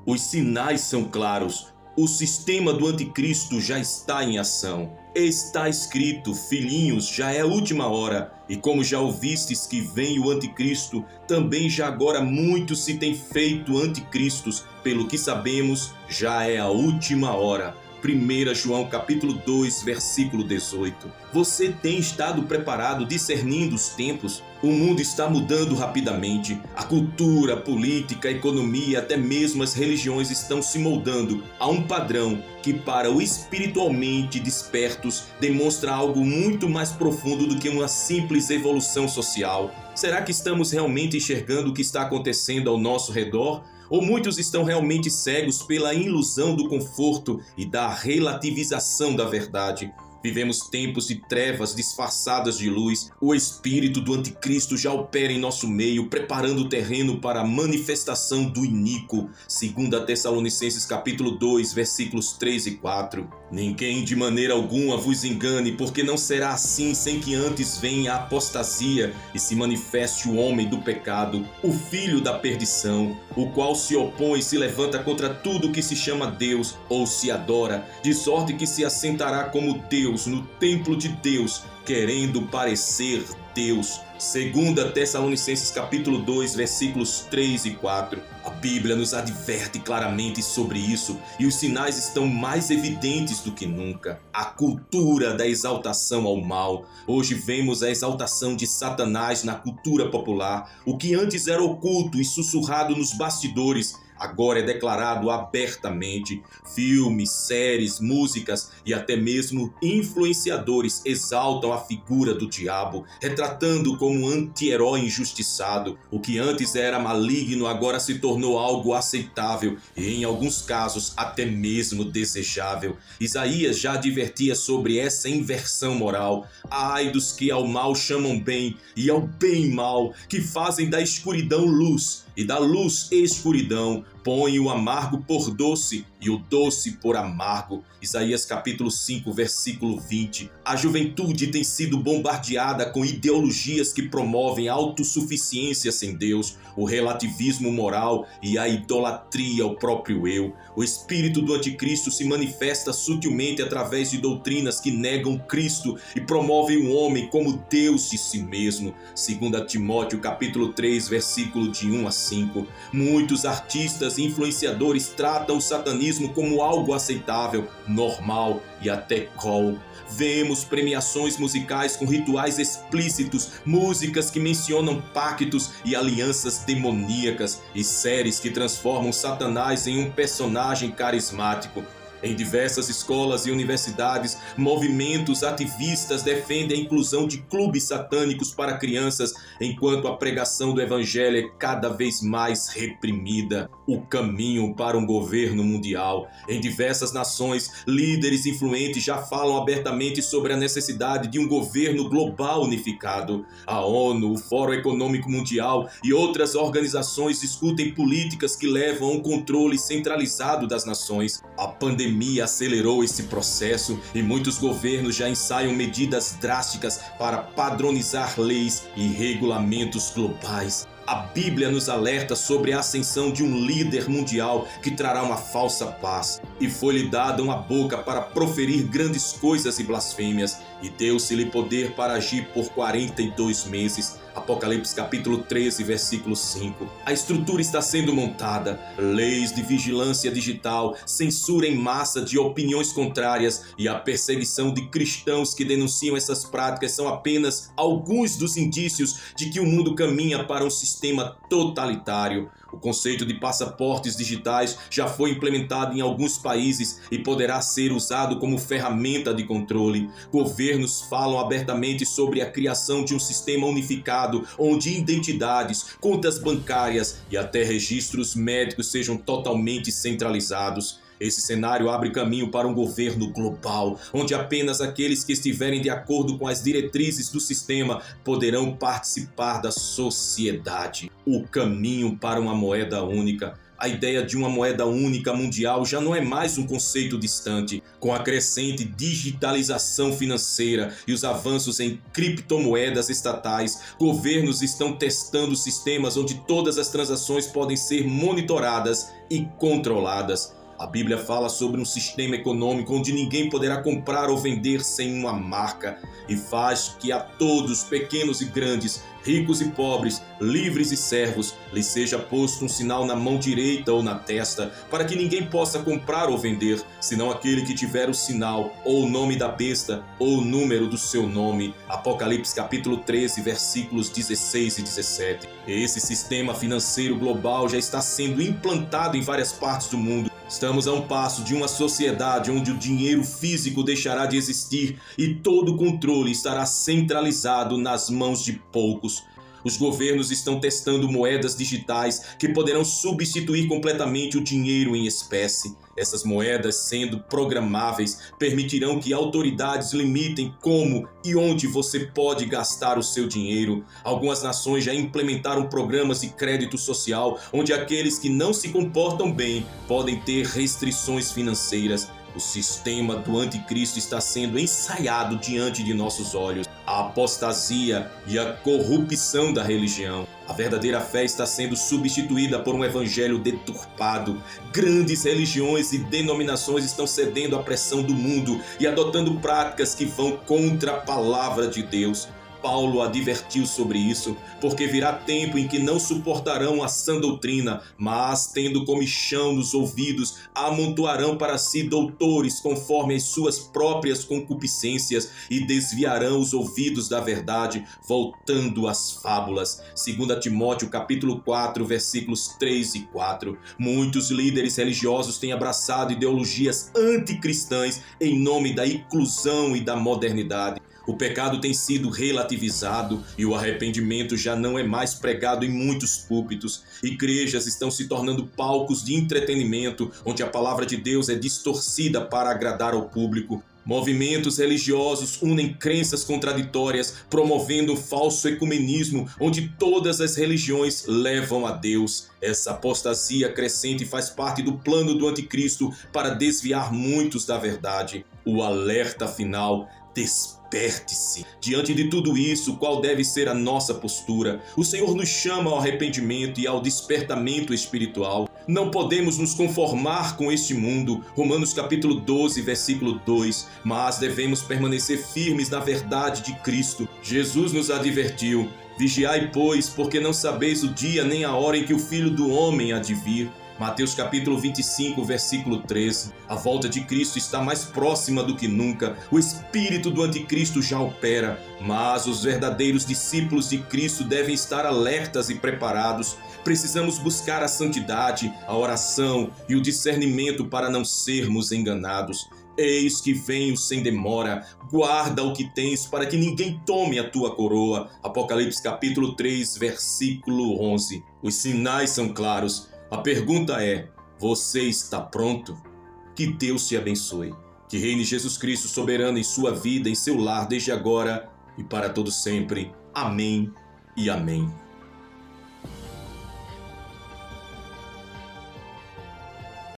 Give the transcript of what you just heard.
Os sinais são claros. O sistema do anticristo já está em ação. Está escrito, filhinhos, já é a última hora. E como já ouvistes que vem o anticristo, também já agora muitos se têm feito anticristos. Pelo que sabemos, já é a última hora. 1 João capítulo 2, versículo 18. Você tem estado preparado discernindo os tempos? O mundo está mudando rapidamente. A cultura, a política, a economia, até mesmo as religiões estão se moldando a um padrão que, para os espiritualmente despertos, demonstra algo muito mais profundo do que uma simples evolução social. Será que estamos realmente enxergando o que está acontecendo ao nosso redor? Ou muitos estão realmente cegos pela ilusão do conforto e da relativização da verdade? Vivemos tempos de trevas disfarçadas de luz. O espírito do anticristo já opera em nosso meio, preparando o terreno para a manifestação do iníquo. 2 Tessalonicenses capítulo 2, versículos 3 e 4. Ninguém de maneira alguma vos engane, porque não será assim sem que antes venha a apostasia e se manifeste o homem do pecado, o filho da perdição, o qual se opõe e se levanta contra tudo que se chama Deus ou se adora, de sorte que se assentará como Deus no templo de Deus, querendo parecer Deus. 2 Tessalonicenses capítulo 2, versículos 3 e 4. A Bíblia nos adverte claramente sobre isso e os sinais estão mais evidentes do que nunca. A cultura da exaltação ao mal. Hoje vemos a exaltação de Satanás na cultura popular. O que antes era oculto e sussurrado nos bastidores, agora é declarado abertamente. Filmes, séries, músicas e até mesmo influenciadores exaltam a figura do diabo, retratando como um anti-herói injustiçado. O que antes era maligno agora se tornou algo aceitável e, em alguns casos, até mesmo desejável. Isaías já advertia sobre essa inversão moral. Ai dos que ao mal chamam bem e ao bem mal, que fazem da escuridão luz e da luz escuridão, põe o amargo por doce e o doce por amargo. Isaías capítulo 5, versículo 20. A juventude tem sido bombardeada com ideologias que promovem a autossuficiência sem Deus, o relativismo moral e a idolatria ao próprio eu. O espírito do anticristo se manifesta sutilmente através de doutrinas que negam Cristo e promovem o homem como Deus de si mesmo. 2 Timóteo capítulo 3, versículo de 1 a 5. Muitos artistas e influenciadores tratam o satanismo como algo aceitável, normal e até cool. Vemos premiações musicais com rituais explícitos, músicas que mencionam pactos e alianças demoníacas e séries que transformam Satanás em um personagem carismático. Em diversas escolas e universidades, movimentos ativistas defendem a inclusão de clubes satânicos para crianças, enquanto a pregação do evangelho é cada vez mais reprimida. O caminho para um governo mundial. Em diversas nações, líderes influentes já falam abertamente sobre a necessidade de um governo global unificado. A ONU, o Fórum Econômico Mundial e outras organizações discutem políticas que levam a um controle centralizado das nações. A pandemia acelerou esse processo e muitos governos já ensaiam medidas drásticas para padronizar leis e regulamentos globais. A Bíblia nos alerta sobre a ascensão de um líder mundial que trará uma falsa paz. E foi-lhe dada uma boca para proferir grandes coisas e blasfêmias, e deu-se-lhe poder para agir por 42 meses. Apocalipse capítulo 13, versículo 5. A estrutura está sendo montada. Leis de vigilância digital, censura em massa de opiniões contrárias e a perseguição de cristãos que denunciam essas práticas são apenas alguns dos indícios de que o mundo caminha para um sistema totalitário. O conceito de passaportes digitais já foi implementado em alguns países e poderá ser usado como ferramenta de controle. Governos falam abertamente sobre a criação de um sistema unificado, onde identidades, contas bancárias e até registros médicos sejam totalmente centralizados. Esse cenário abre caminho para um governo global, onde apenas aqueles que estiverem de acordo com as diretrizes do sistema poderão participar da sociedade. O caminho para uma moeda única. A ideia de uma moeda única mundial já não é mais um conceito distante. Com a crescente digitalização financeira e os avanços em criptomoedas estatais, governos estão testando sistemas onde todas as transações podem ser monitoradas e controladas. A Bíblia fala sobre um sistema econômico onde ninguém poderá comprar ou vender sem uma marca, e faz que a todos, pequenos e grandes, ricos e pobres, livres e servos, lhes seja posto um sinal na mão direita ou na testa, para que ninguém possa comprar ou vender, senão aquele que tiver o sinal, ou o nome da besta, ou o número do seu nome. Apocalipse capítulo 13, versículos 16 e 17. Esse sistema financeiro global já está sendo implantado em várias partes do mundo. Estamos a um passo de uma sociedade onde o dinheiro físico deixará de existir e todo o controle estará centralizado nas mãos de poucos. Os governos estão testando moedas digitais que poderão substituir completamente o dinheiro em espécie. Essas moedas, sendo programáveis, permitirão que autoridades limitem como e onde você pode gastar o seu dinheiro. Algumas nações já implementaram programas de crédito social, onde aqueles que não se comportam bem podem ter restrições financeiras. O sistema do anticristo está sendo ensaiado diante de nossos olhos. A apostasia e a corrupção da religião. A verdadeira fé está sendo substituída por um evangelho deturpado. Grandes religiões e denominações estão cedendo à pressão do mundo e adotando práticas que vão contra a palavra de Deus. Paulo advertiu sobre isso, porque virá tempo em que não suportarão a sã doutrina, mas, tendo comichão nos ouvidos, amontoarão para si doutores conforme as suas próprias concupiscências e desviarão os ouvidos da verdade, voltando às fábulas. 2 Timóteo capítulo 4, versículos 3 e 4. Muitos líderes religiosos têm abraçado ideologias anticristãs em nome da inclusão e da modernidade. O pecado tem sido relativizado e o arrependimento já não é mais pregado em muitos púlpitos. Igrejas estão se tornando palcos de entretenimento, onde a palavra de Deus é distorcida para agradar ao público. Movimentos religiosos unem crenças contraditórias, promovendo um falso ecumenismo, onde todas as religiões levam a Deus. Essa apostasia crescente faz parte do plano do anticristo para desviar muitos da verdade. O alerta final: desperte-se. Diante de tudo isso, qual deve ser a nossa postura? O Senhor nos chama ao arrependimento e ao despertamento espiritual. Não podemos nos conformar com este mundo, Romanos capítulo 12, versículo 2, mas devemos permanecer firmes na verdade de Cristo. Jesus nos advertiu: vigiai, pois, porque não sabeis o dia nem a hora em que o Filho do Homem há de vir. Mateus capítulo 25, versículo 13. A volta de Cristo está mais próxima do que nunca. O espírito do anticristo já opera, mas os verdadeiros discípulos de Cristo devem estar alertas e preparados. Precisamos buscar a santidade, a oração e o discernimento para não sermos enganados. Eis que venho sem demora, guarda o que tens para que ninguém tome a tua coroa. Apocalipse capítulo 3, versículo 11. Os sinais são claros. A pergunta é: você está pronto? Que Deus te abençoe. Que reine Jesus Cristo soberano em sua vida, em seu lar, desde agora e para todo sempre. Amém e amém.